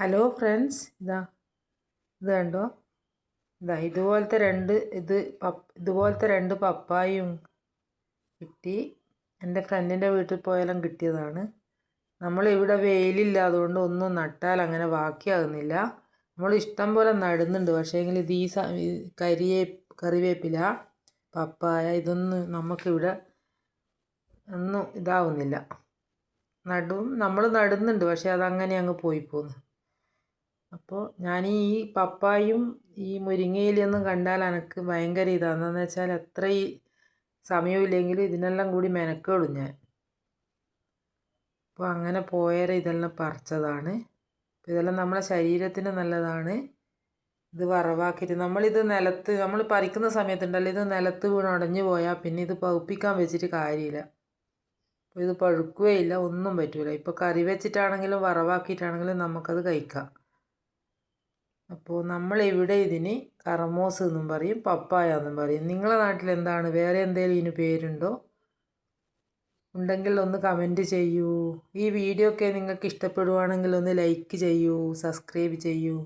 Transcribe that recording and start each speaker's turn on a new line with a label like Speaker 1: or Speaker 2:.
Speaker 1: Hello friends, ഇത് കണ്ടോ. ഇതുപോലത്തെ രണ്ട് പപ്പായും കിട്ടി. എൻ്റെ ഫ്രണ്ടിൻ്റെ വീട്ടിൽ പോയാലും കിട്ടിയതാണ്. നമ്മളിവിടെ വെയിലില്ലാതുകൊണ്ട് ഒന്നും നട്ടാൽ അങ്ങനെ ബാക്കിയാകുന്നില്ല. നമ്മൾ ഇഷ്ടം പോലെ നടുന്നുണ്ട്. പക്ഷേങ്കിൽ ഇത് കറിവേപ്പില, പപ്പായ ഇതൊന്നും നമുക്കിവിടെ ഒന്നും ഇതാവുന്നില്ല. നമ്മൾ നടുന്നുണ്ട്, പക്ഷേ അതങ്ങനെ അങ്ങ് പോയി പോകുന്നു. അപ്പോൾ ഞാൻ ഈ പപ്പായും ഈ മുരിങ്ങയിലൊന്നും കണ്ടാൽ എനിക്ക് ഭയങ്കര എന്താണെന്ന് വെച്ചാൽ എത്ര ഈ സമയമില്ലെങ്കിലും ഇതിനെല്ലാം കൂടി മെനക്കേടും ഞാൻ. അപ്പോൾ അങ്ങനെ പോയാൽ ഇതെല്ലാം പറിച്ചതാണ്. അപ്പോൾ ഇതെല്ലാം നമ്മളെ ശരീരത്തിന് നല്ലതാണ്. ഇത് വറവാക്കിയിട്ട് നമ്മൾ പറിക്കുന്ന സമയത്തുണ്ടല്ലോ, ഇത് നിലത്ത് വീണ് ഉടഞ്ഞു പോയാൽ പിന്നെ ഇത് പഴുപ്പിക്കാൻ വെച്ചിട്ട് കാര്യമില്ല. അപ്പോൾ ഇത് പഴുക്കുകയില്ല, ഒന്നും പറ്റില്ല. ഇപ്പോൾ കറി വെച്ചിട്ടാണെങ്കിലും വറവാക്കിയിട്ടാണെങ്കിലും നമുക്കത് കഴിക്കാം. അപ്പോൾ നമ്മളിവിടെ ഇതിന് കറമോസ് എന്നും പറയും, പപ്പായ എന്നും പറയും. നിങ്ങളുടെ നാട്ടിൽ എന്താണ്, വേറെ എന്തെങ്കിലും ഇതിന് പേരുണ്ടോ? ഉണ്ടെങ്കിൽ ഒന്ന് കമൻറ്റ് ചെയ്യൂ. ഈ വീഡിയോ ഒക്കെ നിങ്ങൾക്ക് ഇഷ്ടപ്പെടുവാണെങ്കിൽ ഒന്ന് ലൈക്ക് ചെയ്യൂ, സബ്സ്ക്രൈബ് ചെയ്യൂ.